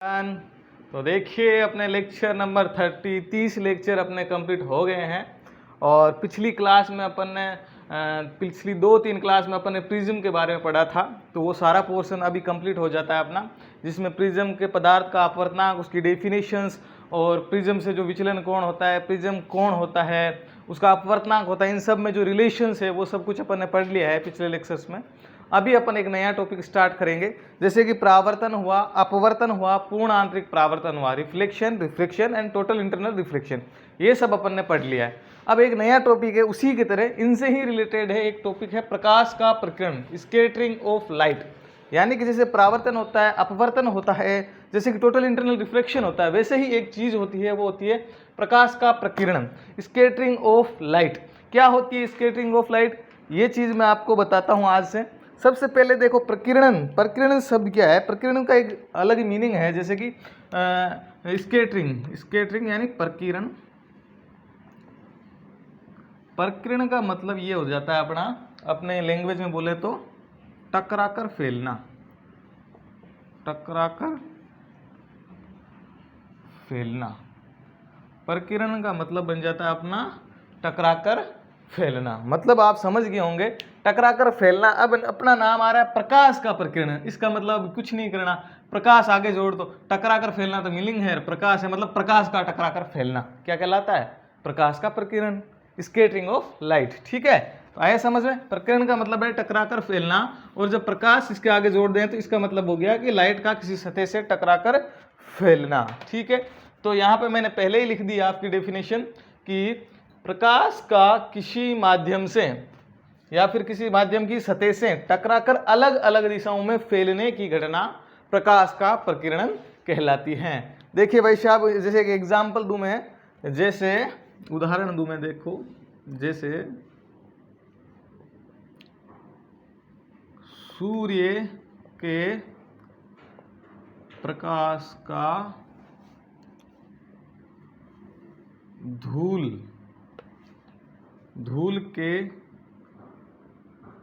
Everyone. तो देखिए अपने लेक्चर नंबर 30 लेक्चर अपने कंप्लीट हो गए हैं। और पिछली क्लास में अपन ने पिछली 2-3 क्लास में अपन ने प्रिज्म के बारे में पढ़ा था। तो वो सारा पोर्शन अभी कंप्लीट हो जाता है अपना, जिसमें प्रिज्म के पदार्थ का अपवर्तनांक, उसकी डेफिनेशंस और प्रिज्म से जो विचलन कोण होता है, प्रिज्म कोण होता है, उसका अपवर्तनांक होता है, इन सब में जो रिलेशंस है वो सब कुछ अपन ने पढ़ लिया है पिछले लेक्चर्स में। अभी अपन एक नया टॉपिक स्टार्ट करेंगे, जैसे कि परावर्तन हुआ, अपवर्तन हुआ, पूर्ण आंतरिक परावर्तन हुआ, reflection, refraction and total internal reflection, ये सब अपन ने पढ़ लिया है। अब एक नया टॉपिक है, उसी की तरह इनसे ही रिलेटेड है, एक टॉपिक है प्रकाश का प्रकीर्णन, स्कैटरिंग ऑफ लाइट। यानी कि जैसे परावर्तन होता है, अपवर्तन होता है, जैसे कि टोटल इंटरनल रिफ्लेक्शन होता है, वैसे ही एक चीज होती है, वो होती है प्रकाश का प्रकीर्णन, स्कैटरिंग ऑफ लाइट। क्या होती है स्कैटरिंग ऑफ लाइट, ये चीज मैं आपको बताता हूं आज से। सबसे पहले देखो प्रकीर्णन, प्रकीर्णन शब्द क्या है। प्रकीर्णन का एक अलग मीनिंग है, जैसे कि स्कैटरिंग, स्कैटरिंग यानी प्रकीर्णन। प्रकीर्णन का मतलब ये हो जाता है अपना, अपने लैंग्वेज में बोले तो टकराकर फैलना, टकराकर फैलना। प्रकीर्णन का मतलब बन जाता है अपना टकराकर फैलना। मतलब आप समझ गए होंगे, टकराकर फैलना। अब अपना नाम आ रहा है प्रकाश का प्रकीर्णन, इसका मतलब कुछ नहीं करना, प्रकाश आगे जोड़ दो, टकराकर फैलना तो मीनिंग है, प्रकाश है, मतलब प्रकाश का टकराकर फैलना क्या कहलाता है, प्रकाश का प्रकीर्णन, स्कैटरिंग ऑफ लाइट। ठीक है, तो आया समझ में। प्रकीर्णन का मतलब है टकराकर फैलना, और जब प्रकाश इसके आगे जोड़ दें तो इसका मतलब हो गया कि लाइट का किसी सतह से टकराकर फैलना। ठीक है, तो यहाँ पे मैंने पहले ही लिख दिया आपकी डेफिनेशन कि प्रकाश का किसी माध्यम से या फिर किसी माध्यम की सतह से टकराकर अलग अलग दिशाओं में फैलने की घटना प्रकाश का प्रकीर्णन कहलाती है। देखिए भाई साहब, जैसे एक एग्जाम्पल दूं मैं, जैसे उदाहरण दूं मैं, देखो जैसे सूर्य के प्रकाश का धूल के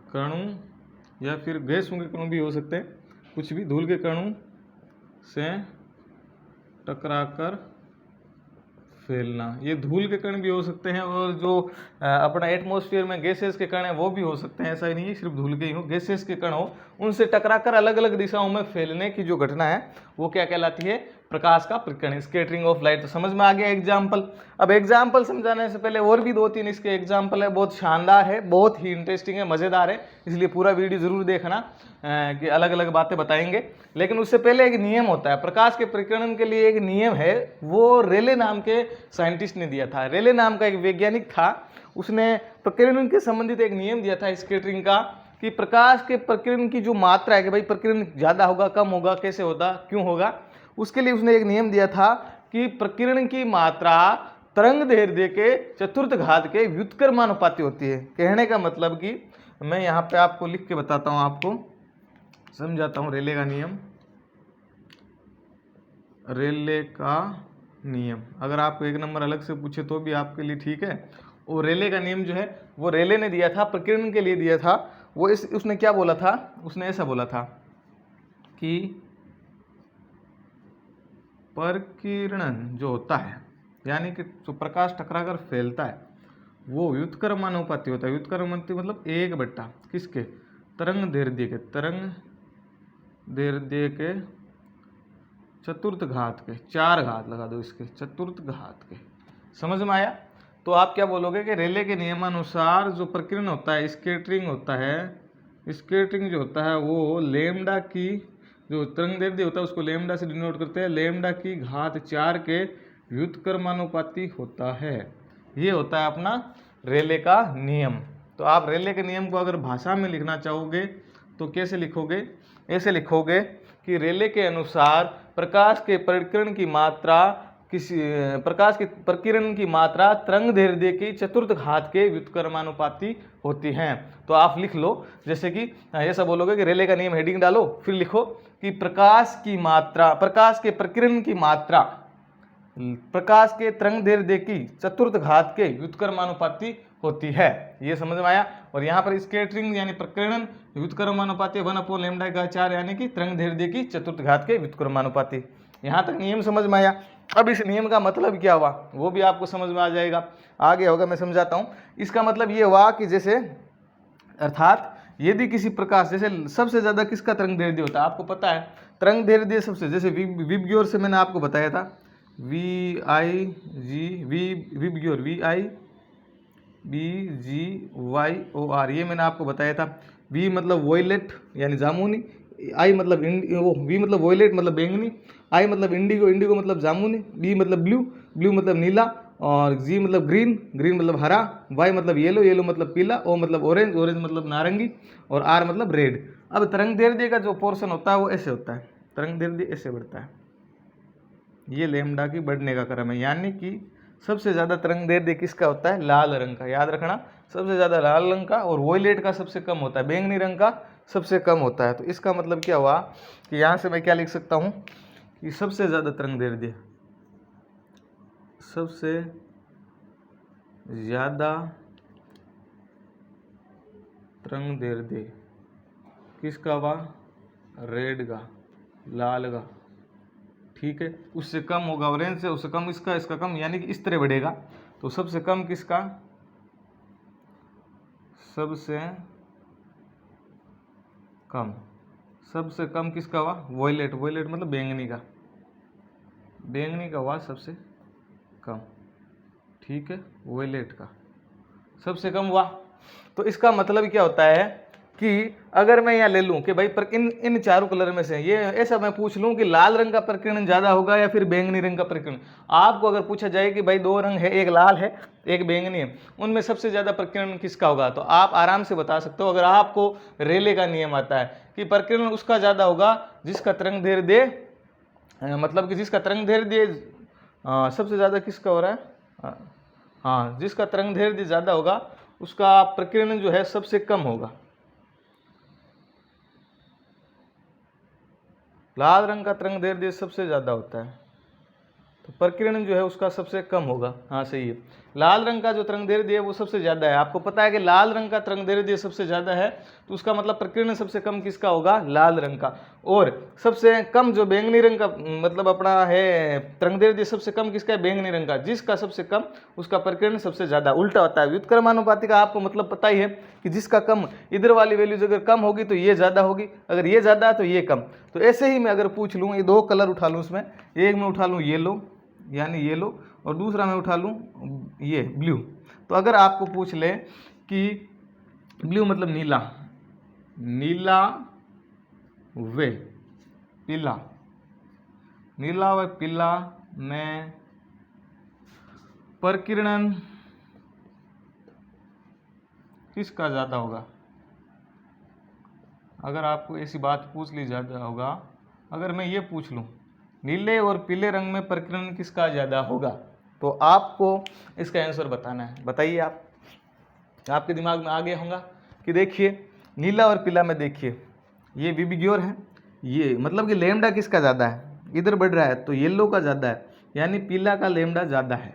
कणों या फिर गैसों के कणों भी हो सकते हैं, कुछ भी, धूल के कणों से टकराकर फैलना, ये धूल के कण भी हो सकते हैं, और जो अपना एटमॉस्फेयर में गैसेस के कण हैं वो भी हो सकते हैं। ऐसा ही नहीं है सिर्फ धूल के ही हो, गैसेस के कण हो, उनसे टकराकर अलग अलग दिशाओं में फैलने की जो घटना है वो क्या कहलाती है, प्रकाश का प्रकीर्णन, स्कैटरिंग ऑफ लाइट। तो समझ में आ गया एग्जाम्पल। अब एग्जाम्पल समझाने से पहले और भी 2-3 इसके एग्जाम्पल है, बहुत शानदार है, बहुत ही इंटरेस्टिंग है, मजेदार है, इसलिए पूरा वीडियो जरूर देखना कि अलग अलग बातें बताएंगे। लेकिन उससे पहले एक नियम होता है, प्रकाश के प्रकीर्णन के लिए एक नियम है, वो रेले नाम के साइंटिस्ट ने दिया था। रेले नाम का एक वैज्ञानिक था, उसने प्रकीर्णन के संबंधित एक नियम दिया था स्कैटरिंग का, कि प्रकाश के प्रकीर्णन की जो मात्रा है, कि भाई प्रकीर्णन ज्यादा होगा, कम होगा, कैसे होगा, क्यों होगा, उसके लिए उसने एक नियम दिया था कि प्रकीर्णन की मात्रा तरंग दैर्ध्य के चतुर्थ घात के व्युत्क्रमानुपाती होती है। कहने का मतलब कि मैं यहाँ पे आपको लिख के बताता हूँ, आपको समझाता हूँ। रेले का नियम, रेले का नियम, अगर आपको एक नंबर अलग से पूछे तो भी आपके लिए ठीक है। और रेले का नियम जो है वो रेले ने दिया था, प्रकीर्णन के लिए दिया था। वो उसने क्या बोला था, उसने ऐसा बोला था कि प्रकीर्णन जो होता है, यानी कि जो प्रकाश टकराकर फैलता है, वो व्युत्क्रमानुपाती होता है। व्युत्क्रमानुपाती मतलब 1/, किसके, तरंग दैर्ध्य के, तरंग दैर्ध्य के चतुर्थ घात के, 4 घात लगा दो इसके, चतुर्थ घात के। समझ में आया। तो आप क्या बोलोगे कि रेले के नियमानुसार जो प्रकीर्णन होता है, स्कैटरिंग होता है, स्कैटरिंग जो होता है वो लैम्डा की, जो तरंग दैर्ध्य होता है उसको लैम्डा से डिनोट करते हैं, लैम्डा की घात 4 के व्युत्क्रमानुपाती होता है। ये होता है अपना रेले का नियम। तो आप रेले के नियम को अगर भाषा में लिखना चाहोगे तो कैसे लिखोगे, ऐसे लिखोगे कि रेले के अनुसार प्रकाश के प्रकीर्णन की मात्रा, किसी प्रकाश के प्रकीर्णन की मात्रा तरंग दैर्ध्य की चतुर्थ घात के व्युत्क्रमानुपाती होती हैं। तो आप लिख लो, जैसे कि ऐसा बोलोगे कि रेले का नियम, हेडिंग डालो, फिर लिखो कि प्रकाश की मात्रा, प्रकाश के प्रकीर्णन की मात्रा प्रकाश के तरंग दैर्ध्य की चतुर्थ घात के व्युत्क्रमानुपाती होती है। ये समझ में आया। और यहाँ पर स्कैटरिंग यानी प्रकीर्णन व्युत्क्रमानुपाती 1/λ/4 यानी कि तरंग दैर्ध्य की चतुर्थ घात के व्युत्क्रमानुपाती। यहाँ तक नियम समझ में आया। अब इस नियम का मतलब क्या हुआ वो भी आपको समझ में आ जाएगा, आगे होगा मैं समझाता हूँ। इसका मतलब ये हुआ कि जैसे अर्थात यदि किसी प्रकाश, जैसे सबसे ज़्यादा किसका तरंग दैर्ध्य होता है आपको पता है, तरंग दैर्ध्य सबसे, जैसे विबग्योर से मैंने आपको बताया था, VIBGYOR, ये मैंने आपको बताया था। V मतलब वॉयलेट यानी जामुनी, I मतलब V मतलब वॉयलेट मतलब बैंगनी, I मतलब इंडिगो, इंडिगो मतलब जामुनी, B मतलब ब्लू, ब्लू मतलब नीला, और G मतलब ग्रीन, ग्रीन मतलब हरा, Y मतलब येलो, येलो मतलब पीला, O मतलब ऑरेंज, ऑरेंज मतलब नारंगी, और R मतलब रेड। अब तरंग दैर्ध्य का जो पोर्शन होता है वो ऐसे होता है, तरंग दैर्ध्य ऐसे बढ़ता है, ये लैम्डा की बढ़ने का क्रम है। यानी कि सबसे ज़्यादा तरंग दैर्ध्य किसका होता है, लाल रंग का, याद रखना, सबसे ज़्यादा लाल रंग का, और वॉयलेट का सबसे कम होता है, बैंगनी रंग का सबसे कम होता है। तो इसका मतलब क्या हुआ कि यहाँ से मैं क्या लिख सकता हूँ कि सबसे ज़्यादा तरंग दैर्ध्य, सबसे ज़्यादा तरंग दैर्ध्य किसका हुआ, रेड का, लाल का, ठीक है। उससे कम होगा ऑरेंज से, उससे कम इसका, इसका कम, यानी कि इस तरह बढ़ेगा। तो सबसे कम किसका, सबसे कम, सबसे कम किसका हुआ, वॉयलेट, वॉयलेट मतलब बैंगनी का, बैंगनी का हुआ सबसे कम, ठीक है, वॉयलेट का सबसे कम हुआ। तो इसका मतलब क्या होता है कि अगर मैं यहाँ ले लूँ कि भाई पर इन चारों कलर में से ये ऐसा मैं पूछ लूँ कि लाल रंग का प्रकीर्णन ज़्यादा होगा या फिर बैंगनी रंग का प्रकीर्णन, आपको अगर पूछा जाए कि भाई दो रंग है, एक लाल है एक बैंगनी है, उनमें सबसे ज़्यादा प्रकीर्णन किसका होगा, तो आप आराम से बता सकते हो। अगर आपको रेले का नियम आता है कि प्रकीर्णन उसका ज़्यादा होगा जिसका तरंग दैर्ध्य, मतलब कि जिसका तरंग दैर्ध्य सबसे ज़्यादा किसका हो रहा है, हाँ, जिसका तरंग दैर्ध्य ज़्यादा होगा उसका प्रकीर्णन जो है सबसे कम होगा। लाल रंग का तरंग दैर्ध्य सबसे ज़्यादा होता है तो प्रकीर्णन जो है उसका सबसे कम होगा। हाँ सही है, लाल रंग का जो तरंग दैर्ध्य है वो सबसे ज़्यादा है। आपको पता है कि लाल रंग का तरंग दैर्ध्य सबसे ज़्यादा है तो उसका मतलब प्रकीर्णन सबसे कम किसका होगा, लाल रंग का। और सबसे कम जो बैंगनी रंग का मतलब अपना है तरंग दैर्ध्य सबसे कम किसका है, बैंगनी रंग का, जिसका सबसे कम उसका प्रकीर्णन सबसे ज़्यादा। उल्टा होता है व्युत्क्रमानुपाती का, आपको मतलब पता ही है कि जिसका कम, इधर वाली वैल्यूज अगर कम होगी तो ये ज़्यादा होगी, अगर ये ज़्यादा है तो ये कम। तो ऐसे ही मैं अगर पूछ लूँ, ये दो कलर उठा लूँ उसमें, एक मैं उठा लूँ येलो यानी येलो, और दूसरा मैं उठा लूँ ये ब्लू। तो अगर आपको पूछ ले कि ब्लू मतलब नीला, नीला व पीला, नीला व पीला में प्रकीर्णन किसका ज़्यादा होगा, अगर आपको ऐसी बात पूछ ली ज़्यादा होगा, अगर मैं ये पूछ लूँ नीले और पीले रंग में प्रकीर्णन किसका ज़्यादा होगा, तो आपको इसका आंसर बताना है। बताइए आप, आपके दिमाग में आ गया होगा कि देखिए नीला और पीला में देखिए ये विबग्योर है, ये मतलब कि लैम्डा किसका ज़्यादा है, इधर बढ़ रहा है तो येलो का ज़्यादा है, यानी पीला का लैम्डा ज़्यादा है,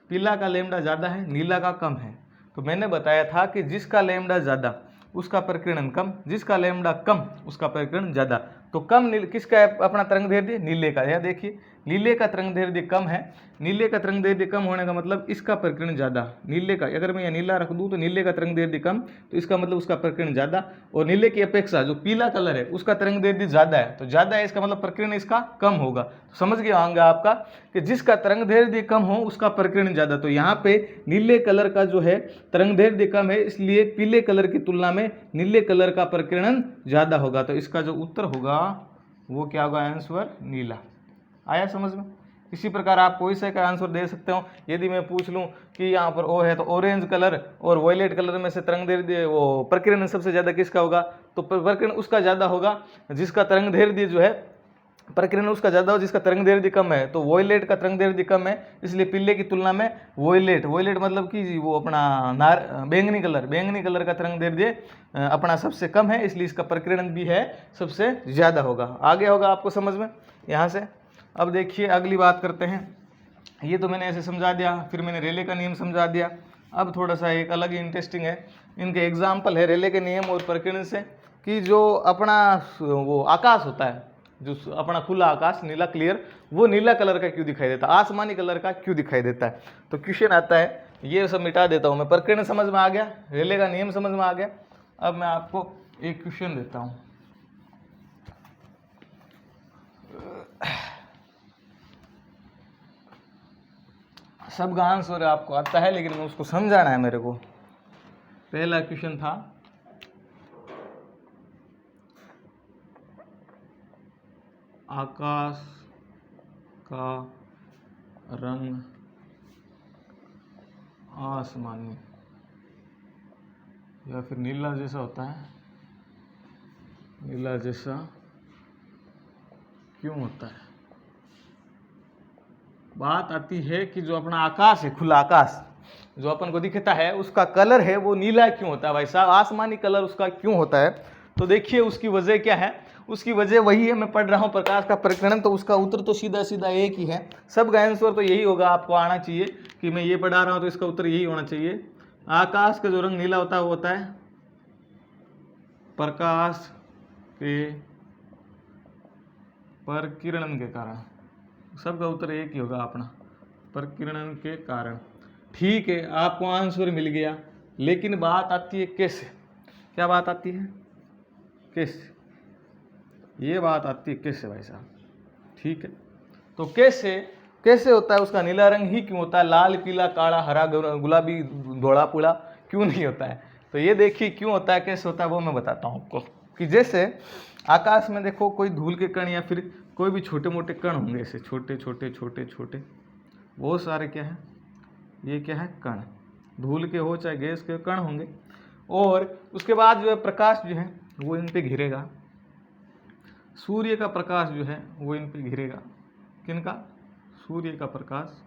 पीला का लैम्डा ज़्यादा है, नीला का कम है। तो मैंने बताया था कि जिसका लैम्डा ज़्यादा उसका प्रकीर्णन कम, जिसका लैम्डा कम उसका प्रकीर्णन ज़्यादा। तो कम किसका है अपना तरंग दैर्ध्य, नीले का। यह देखिए नीले का तरंग दैर्ध्य कम है, नीले का तरंग दैर्ध्य कम होने का मतलब इसका प्रकीर्णन ज़्यादा, नीले का, अगर मैं यह नीला रख दूँ तो नीले का तरंग दैर्ध्य कम, तो इसका मतलब उसका प्रकीर्णन ज़्यादा। और नीले की अपेक्षा जो पीला कलर है उसका तरंग दैर्ध्य ज़्यादा है, तो ज़्यादा है इसका मतलब प्रकीर्णन इसका कम होगा। तो समझ गया होंगे आपका कि जिसका तरंग दैर्ध्य कम हो उसका प्रकीर्णन ज़्यादा। तो यहाँ पे नीले कलर का जो है तरंग दैर्ध्य कम है, इसलिए पीले कलर की तुलना में नीले कलर का प्रकीर्णन ज़्यादा होगा। तो इसका जो उत्तर होगा वो क्या होगा, आंसर नीला। आया समझ में। इसी प्रकार आप कोई से का आंसर दे सकते हो। यदि मैं पूछ लूं कि यहाँ पर ओ है तो ऑरेंज कलर और वॉयलेट कलर में से तरंग दैर्ध्य वो प्रकीर्णन सबसे ज़्यादा किसका होगा, तो प्रकीर्णन उसका ज़्यादा होगा जिसका तरंग दैर्ध्य जो है, प्रकीर्णन उसका ज़्यादा हो जिसका तरंग दैर्ध्य कम है। तो वॉयलेट का तरंग दैर्ध्य कम है, इसलिए पीले की तुलना में वॉयलेट, वॉयलेट मतलब कि वो अपना बैंगनी कलर, बैंगनी कलर का तरंग दैर्ध्य अपना सबसे कम है, इसलिए इसका प्रकीर्णन भी है सबसे ज़्यादा होगा। आगे होगा आपको समझ में यहाँ से। अब देखिए अगली बात करते हैं। ये तो मैंने ऐसे समझा दिया, फिर मैंने रेले का नियम समझा दिया। अब थोड़ा सा एक अलग ही इंटरेस्टिंग है, इनके एग्जाम्पल है रेले के नियम और प्रकीर्णन से, कि जो अपना वो आकाश होता है, जो अपना खुला आकाश नीला क्लियर, वो नीला कलर का क्यों दिखाई देता है, आसमानी कलर का क्यों दिखाई देता है। तो क्वेश्चन आता है, ये सब मिटा देता हूँ मैं। प्रकीर्णन समझ में आ गया, रेले का नियम समझ में आ गया। अब मैं आपको एक क्वेश्चन देता हूँ। सब का आंसर आपको आता है, लेकिन उसको समझाना है मेरे को। पहला क्वेश्चन था, आकाश का रंग आसमानी या फिर नीला जैसा होता है, नीला जैसा क्यों होता है। बात आती है कि जो अपना आकाश है, खुला आकाश जो अपन को दिखता है, उसका कलर है वो नीला क्यों होता है भाई साहब, आसमानी कलर उसका क्यों होता है। तो देखिए उसकी वजह क्या है, उसकी वजह वही है, मैं पढ़ रहा हूँ प्रकाश का प्रकीर्णन, तो उसका उत्तर तो सीधा सीधा एक ही है। सब का आंसर तो यही होगा, आपको आना चाहिए कि मैं ये पढ़ा रहा हूँ तो इसका उत्तर यही होना चाहिए। आकाश का जो रंग नीला होता है वो होता है प्रकाश के प्रकीर्णन के कारण। सबका उत्तर एक ही होगा अपना, प्रकीर्णन के कारण। ठीक है, आपको आंसर मिल गया, लेकिन बात आती है कैसे। क्या बात आती है, कैसे, ये बात आती है कैसे भाई साहब। ठीक है, तो कैसे होता है, उसका नीला रंग ही क्यों होता है, लाल पीला काला हरा गुलाबी धोला पीला क्यों नहीं होता है। तो ये देखिए क्यों होता है, कैसे होता है, वो मैं बताता हूँ आपको। कि जैसे आकाश में देखो कोई धूल के कण या फिर कोई भी छोटे मोटे कण होंगे, ऐसे छोटे छोटे छोटे छोटे, बहुत सारे क्या है, ये क्या है, कण, धूल के हो चाहे गैस के कण होंगे। और उसके बाद जो है प्रकाश जो है वो इन पे घिरेगा, सूर्य का प्रकाश जो है वो इन पे घिरेगा। किनका, सूर्य का प्रकाश।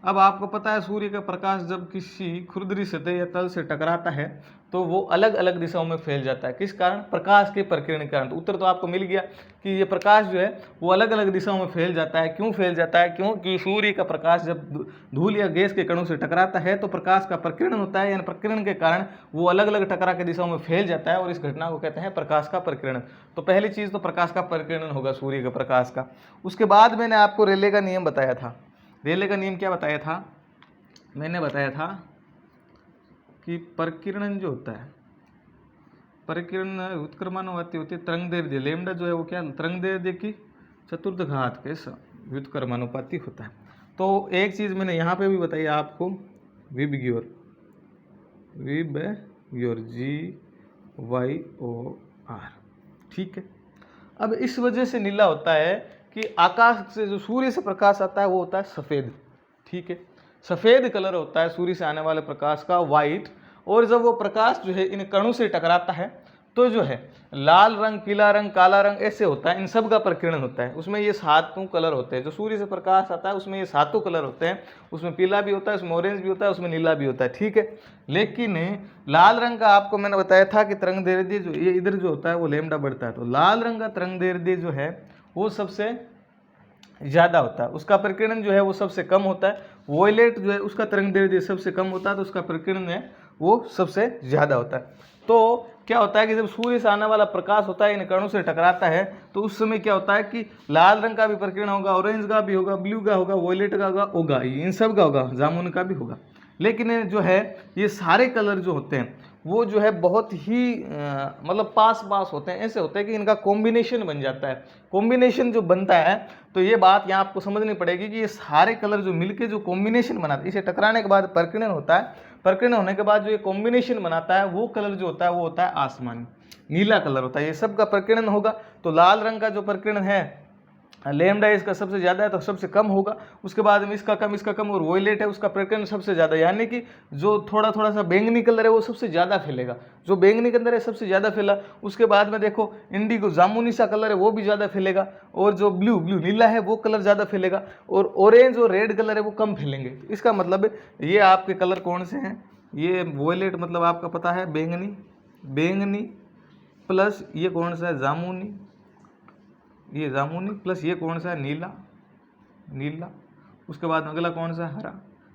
अब आपको पता है सूर्य का प्रकाश जब किसी खुरदरी सतह या तल से टकराता है तो वो अलग अलग दिशाओं में फैल जाता है। किस कारण, प्रकाश के प्रकीर्णन के कारण। तो उत्तर तो आपको मिल गया कि ये प्रकाश जो है वो अलग अलग दिशाओं में फैल जाता है। क्यों फैल जाता है, क्योंकि सूर्य का प्रकाश जब धूल या गैस के कणों से टकराता है तो प्रकाश का प्रकीर्णन होता है, यानी प्रकीर्णन के कारण वो अलग अलग टकरा के दिशाओं में फैल जाता है, और इस घटना को कहते हैं प्रकाश का प्रकीर्णन। तो पहली चीज़ तो प्रकाश का प्रकीर्णन होगा सूर्य के प्रकाश का। उसके बाद मैंने आपको रेले का नियम बताया था। रेले का नियम क्या बताया था, मैंने बताया था कि प्रकीर्णन जो होता है, प्रकीर्णन व्युत्क्रमानुपाती होती है तरंगदैर्ध्य, लैम्डा जो है वो क्या, तरंगदैर्ध्य की चतुर्थ घात के व्युत्क्रमानुपाती होता है। तो एक चीज़ मैंने यहाँ पे भी बताई आपको, विबग्योर GYOR। ठीक है, अब इस वजह से नीला होता है कि आकाश से जो सूर्य से प्रकाश आता है वो होता है सफ़ेद। ठीक है, सफ़ेद कलर होता है सूर्य से आने वाले प्रकाश का, वाइट। और जब वो प्रकाश जो है इन कणों से टकराता है तो जो है लाल रंग, पीला रंग, काला रंग ऐसे होता है, इन सब का प्रकीर्णन होता है। उसमें ये 7 कलर होते हैं, जो सूर्य से प्रकाश आता है उसमें ये 7 कलर होते हैं। उसमें पीला भी होता है, उसमें ऑरेंज भी होता है, उसमें नीला भी होता है। ठीक है, लेकिन लाल रंग का आपको मैंने बताया था कि तरंगदैर्ध्य जो ये इधर जो होता है वो लैम्डा बढ़ता है, तो लाल रंग का तरंगदैर्ध्य जो है वो सबसे ज़्यादा होता है, उसका प्रकीर्णन जो है वो सबसे कम होता है। वॉयलेट जो है उसका तरंगदैर्ध्य सबसे कम होता है, तो उसका प्रकीर्णन है वो सबसे ज़्यादा होता है। तो क्या होता है कि जब सूर्य से आने वाला प्रकाश होता है इन कणों से टकराता है तो उस समय क्या होता है कि लाल रंग का भी प्रकीर्णन होगा, ऑरेंज का भी होगा, ब्लू का होगा, वॉयलेट का होगा, इन सब का होगा, जामुन का भी होगा। लेकिन जो है ये सारे कलर जो होते हैं वो जो है बहुत ही मतलब पास पास होते हैं, ऐसे होते हैं कि इनका कॉम्बिनेशन बन जाता है। कॉम्बिनेशन जो बनता है तो ये बात यहाँ आपको समझनी पड़ेगी कि ये सारे कलर जो मिलके जो कॉम्बिनेशन बनाते हैं, इसे टकराने के बाद प्रकीर्णन होता है, प्रकीर्णन होने के बाद जो ये कॉम्बिनेशन बनाता है वो कलर जो होता है वो होता है आसमानी, नीला कलर होता है। ये सब का प्रकीर्णन होगा तो लाल रंग का जो प्रकीर्णन है लैम्डा इसका सबसे ज़्यादा है तो सबसे कम होगा, उसके बाद में इसका कम, और वॉयलेट है उसका प्रकीर्णन सबसे ज़्यादा, यानी कि जो थोड़ा थोड़ा सा बैंगनी कलर है वो सबसे ज़्यादा फैलेगा, जो बैंगनी कलर है सबसे ज़्यादा फैला। उसके बाद में देखो इंडिगो जामुनी सा कलर है वो भी ज़्यादा फैलेगा, और जो ब्लू नीला है वो कलर ज़्यादा फैलेगा, और ऑरेंज और रेड कलर है वो कम फैलेंगे। इसका मतलब ये आपके कलर कौन से हैं, ये वॉयलेट मतलब आपका पता है बैंगनी प्लस ये कौन सा है जामुनी, ये जामुनी प्लस ये कौन सा है नीला, उसके बाद अगला कौन सा है हरा।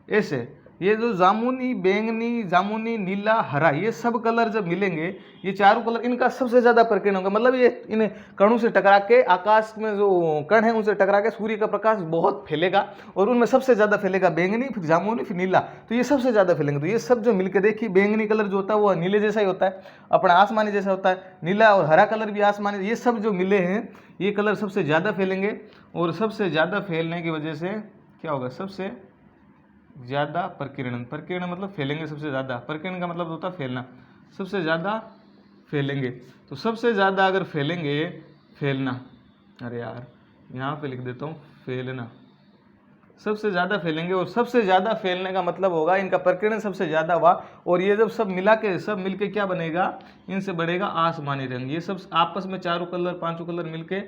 ऐसे ये जो जामुनी, बैंगनी, जामुनी, नीला, हरा, ये सब कलर जब मिलेंगे, ये चारों कलर, इनका सबसे ज़्यादा प्रकीर्णन होगा। मतलब ये इन कणों से टकरा के, आकाश में जो कण है उनसे टकरा के सूर्य का प्रकाश बहुत फैलेगा, और उनमें सबसे ज़्यादा फैलेगा बैंगनी, फिर जामुनी, फिर नीला, तो ये सबसे ज़्यादा फैलेंगे। तो ये सब जो मिलकर देखिए, बैंगनी कलर जो होता है वो नीले जैसा ही होता है, अपना आसमानी जैसा होता है, नीला और हरा कलर भी आसमानी, ये सब जो मिले हैं ये कलर सबसे ज़्यादा फैलेंगे, और सबसे ज़्यादा फैलने की वजह से क्या होगा, सबसे ज़्यादा प्रकीर्णन। प्रकीर्णन मतलब फैलेंगे सबसे ज़्यादा, प्रकीर्णन का मतलब होता है फैलना, सबसे ज़्यादा फैलेंगे। तो सबसे ज़्यादा अगर फैलेंगे, फैलना, अरे यार यहाँ पे लिख देता हूँ फैलना, सबसे ज़्यादा फैलेंगे, और सबसे ज़्यादा फैलने का मतलब होगा इनका प्रकीर्णन सबसे ज़्यादा हुआ, और ये जब सब मिला के सब मिलके क्या बनेगा, इनसे बढ़ेगा आसमानी रंग। ये सब आपस में चारों कलर, पांचों कलर मिलके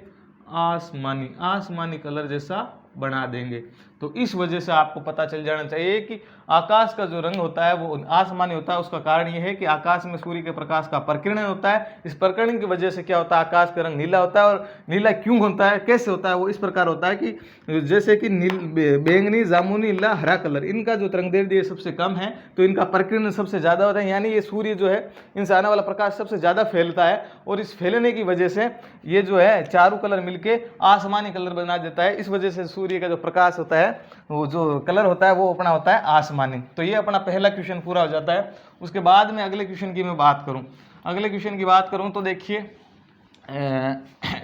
आसमानी कलर जैसा बना देंगे। तो इस वजह से आपको पता चल जाना चाहिए कि आकाश का जो रंग होता है वो आसमानी होता है। उसका कारण ये है कि आकाश में सूर्य के प्रकाश का प्रकीर्णन होता है। इस प्रकीर्णन की वजह से क्या होता है, आकाश का रंग नीला होता है। और नीला क्यों होता है, कैसे होता है, वो इस प्रकार होता है कि जैसे कि बैंगनी, जामुनी, नीला, हरा कलर, इनका जो तरंगदैर्ध्य सबसे कम है, तो इनका प्रकीर्णन सबसे ज़्यादा होता है। यानी ये सूर्य जो है, इनसे आने वाला प्रकाश सबसे ज़्यादा फैलता है, और इस फैलने की वजह से ये जो है चारों कलर मिलके आसमानी कलर बना देता है। इस वजह से सूर्य का जो प्रकाश होता है, वो जो कलर होता है वो अपना होता है आसमानी। तो ये अपना पहला क्वेश्चन पूरा हो जाता है। उसके बाद में अगले क्वेश्चन की मैं बात करूं, अगले क्वेश्चन की बात करूं तो देखिए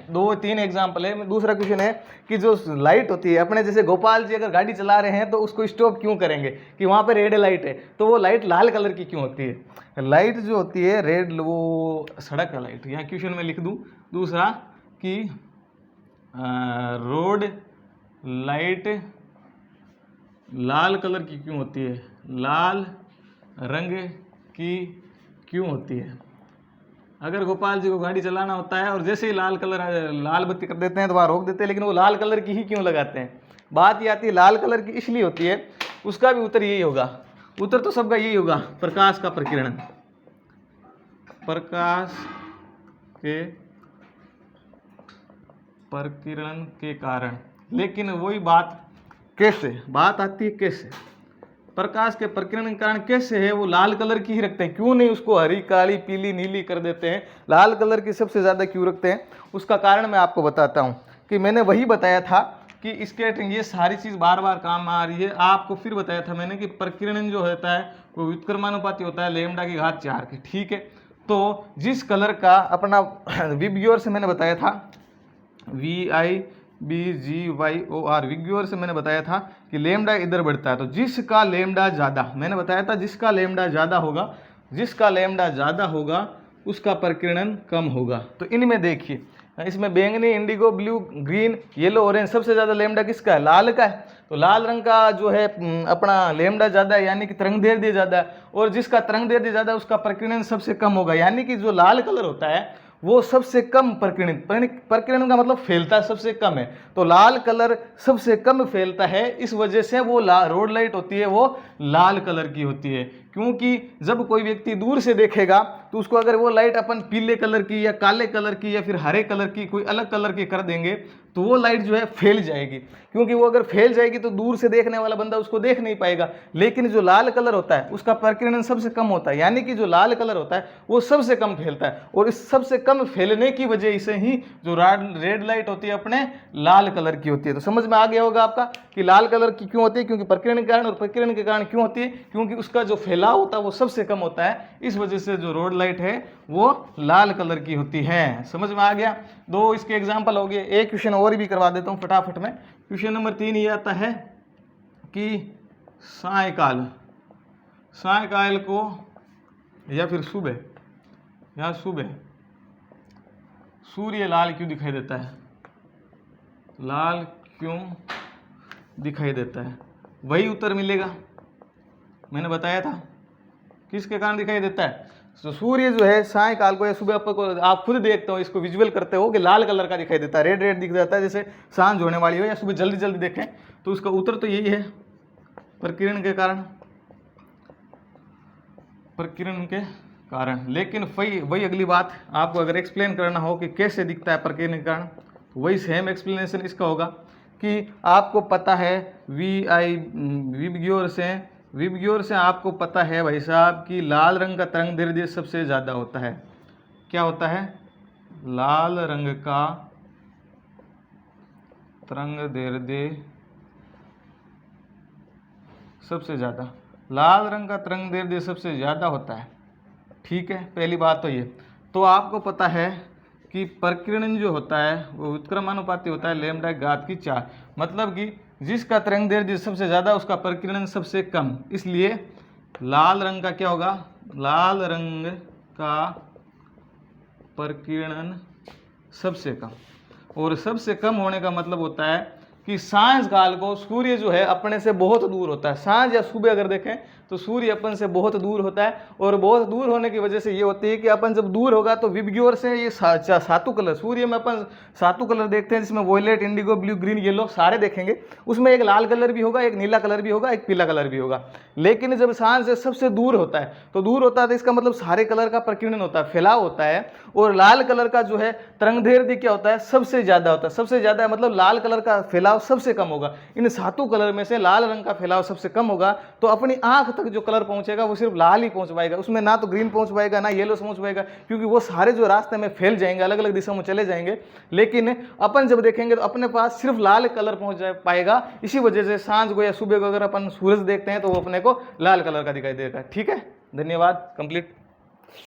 2-3 एग्जाम्पल है। दूसरा क्वेश्चन है कि जो लाइट होती है, अपने जैसे गोपाल जी अगर गाड़ी चला रहे हैं तो उसको स्टॉप क्यों करेंगे, कि वहाँ पे रेड लाइट है, तो वो लाइट लाल कलर की क्यों होती है। लाइट जो होती है रेड, वो सड़क का लाइट, यहाँ क्वेश्चन में लिख दूँ। दूसरा कि रोड लाइट लाल कलर की क्यों होती है, लाल रंग की क्यों होती है। अगर गोपाल जी को गाड़ी चलाना होता है और जैसे ही लाल बत्ती कर देते हैं तो वहाँ रोक देते हैं, लेकिन वो लाल कलर की ही क्यों लगाते हैं। बात ये आती है लाल कलर की इसलिए होती है, उसका भी उत्तर यही होगा, उत्तर तो सबका यही होगा, प्रकाश का प्रकीर्णन, प्रकाश के प्रकीर्णन के कारण। लेकिन वही बात कैसे, बात आती है कैसे, प्रकाश के प्रकीर्णन के कारण कैसे है, वो लाल कलर की ही रखते हैं, क्यों नहीं उसको हरी, काली, पीली, नीली कर देते हैं, लाल कलर की सबसे ज़्यादा क्यों रखते हैं। उसका कारण मैं आपको बताता हूँ कि मैंने वही बताया था कि इसके ये सारी चीज़ बार बार काम आ रही है। आपको फिर बताया था मैंने कि प्रकीर्णन जो होता है वो व्युत्क्रमानुपाती होता है लैम्डा की घात 4 के, ठीक है। तो जिस कलर का अपना विबग्योर से मैंने बताया था, VIBGYOR, विग्योर से मैंने बताया था कि लेमडा इधर बढ़ता है, तो जिसका लेमडा ज़्यादा, मैंने बताया था जिसका लेमडा ज़्यादा होगा, जिसका लेमडा ज़्यादा होगा उसका प्रकीर्णन कम होगा। तो इनमें देखिए, इसमें बैंगनी, Indigo, blue, green, yellow, orange, सबसे ज़्यादा लेमडा किसका है, लाल का है। तो लाल रंग का जो है अपना लेमडा ज़्यादा है, यानी कि तरंगदैर्ध्य ज़्यादा है, और जिसका तरंगदैर्ध्य ज़्यादा है उसका प्रकीर्णन सबसे कम होगा। यानी कि जो लाल कलर होता है वो सबसे कम प्रकीर्णन का मतलब फैलता सबसे कम है, तो लाल कलर सबसे कम फैलता है। इस वजह से वो रोड लाइट होती है वो लाल कलर की होती है, क्योंकि जब कोई व्यक्ति दूर से देखेगा तो उसको अगर वो लाइट अपन पीले कलर की या काले कलर की या फिर हरे कलर की कोई अलग कलर की कर देंगे तो वो लाइट जो है फैल जाएगी, क्योंकि वो अगर फैल जाएगी तो दूर से देखने वाला बंदा उसको देख नहीं पाएगा। लेकिन जो लाल कलर होता है उसका प्रकीर्णन सबसे कम होता है, यानी कि जो लाल कलर होता है वो सबसे कम फैलता है, और इस सबसे कम फैलने की वजह से ही जो रेड लाइट होती है अपने लाल कलर की होती है। तो समझ में आ गया होगा आपका कि लाल कलर की क्यों होती है, क्योंकि प्रकीर्णन के कारण, और प्रकीर्णन के कारण क्यों होती है, क्योंकि उसका जो फैलाव होता है वो सबसे कम होता है। इस वजह से जो रोड लाइट है वो लाल कलर की होती है। समझ में आ गया। दो इसके एग्जाम्पल हो गए, एक क्वेश्चन और भी करवा देता हूँ फटाफट में। क्वेश्चन नंबर 3 ये आता है कि सायकाल को या फिर सुबह सूर्य लाल क्यों दिखाई देता है, लाल क्यों दिखाई देता है। वही उत्तर मिलेगा, मैंने बताया था किसके कारण दिखाई देता है। तो सूर्य जो है सायकाल को या सुबह को आप खुद देखते हो, इसको विजुअल करते हो कि लाल कलर का दिखाई देता है, रेड रेड दिख जाता है, जैसे सांझ होने वाली हो या सुबह जल्दी जल्दी देखें। तो उसका उत्तर तो यही है, प्रकीर्णन के कारण, प्रकीर्णन के कारण। लेकिन वही अगली बात आपको अगर एक्सप्लेन करना हो कि कैसे दिखता है प्रकीर्णन के कारण, तो वही सेम एक्सप्लेनेशन इसका होगा कि आपको पता है विबग्योर से विबग्योर से आपको पता है भाई साहब कि लाल रंग का तरंग दैर्ध्य सबसे ज़्यादा होता है। क्या होता है? लाल रंग का तरंग दैर्ध्य सबसे ज़्यादा, लाल रंग का तरंग दैर्ध्य सबसे ज़्यादा होता है। ठीक है, पहली बात तो ये। तो आपको पता है कि प्रकीर्णन जो होता है वो व्युत्क्रमानुपाती होता है लैम्ब्डा की घात की 4, मतलब कि जिसका तरंग दैर्ध्य सबसे ज़्यादा उसका प्रकीर्णन सबसे कम। इसलिए लाल रंग का क्या होगा? लाल रंग का प्रकीर्णन सबसे कम, और सबसे कम होने का मतलब होता है कि सांझ काल को सूर्य जो है अपने से बहुत दूर होता है। सांझ या सुबह अगर देखें तो सूर्य अपन से बहुत दूर होता है, और बहुत दूर होने की वजह से ये होती है कि अपन जब दूर होगा तो विबग्योर से ये सातों कलर, सूर्य में अपन सातों कलर देखते हैं, जिसमें violet, indigo, blue, green, yellow सारे देखेंगे। उसमें एक लाल कलर भी होगा, एक नीला कलर भी होगा, एक पीला कलर भी होगा। लेकिन जब सांझ से सबसे दूर होता है तो दूर होता है तो इसका मतलब सारे कलर का प्रकीर्णन होता है, फैलाव होता है। और लाल कलर का जो है तरंग दैर्ध्य क्या होता है? सबसे ज्यादा होता है। सबसे ज्यादा मतलब लाल कलर का फैलाव सबसे कम होगा। इन सातों कलर में से लाल रंग का फैलाव सबसे कम होगा, तो अपनी आंख तक जो कलर पहुंचेगा वो सिर्फ लाल ही पहुंच पाएगा। उसमें ना तो ग्रीन पहुंच पाएगा ना येलो पहुंच पाएगा, क्योंकि वो सारे जो रास्ते में फैल जाएंगे, अलग अलग दिशाओं में चले जाएंगे। लेकिन अपन जब देखेंगे तो अपने पास सिर्फ लाल कलर पहुंच पाएगा। इसी वजह से सांझ को या सुबह को अगर अपन सूरज देखते हैं तो वो अपने को लाल कलर का दिखाई देगा। ठीक है, धन्यवाद। कंप्लीट।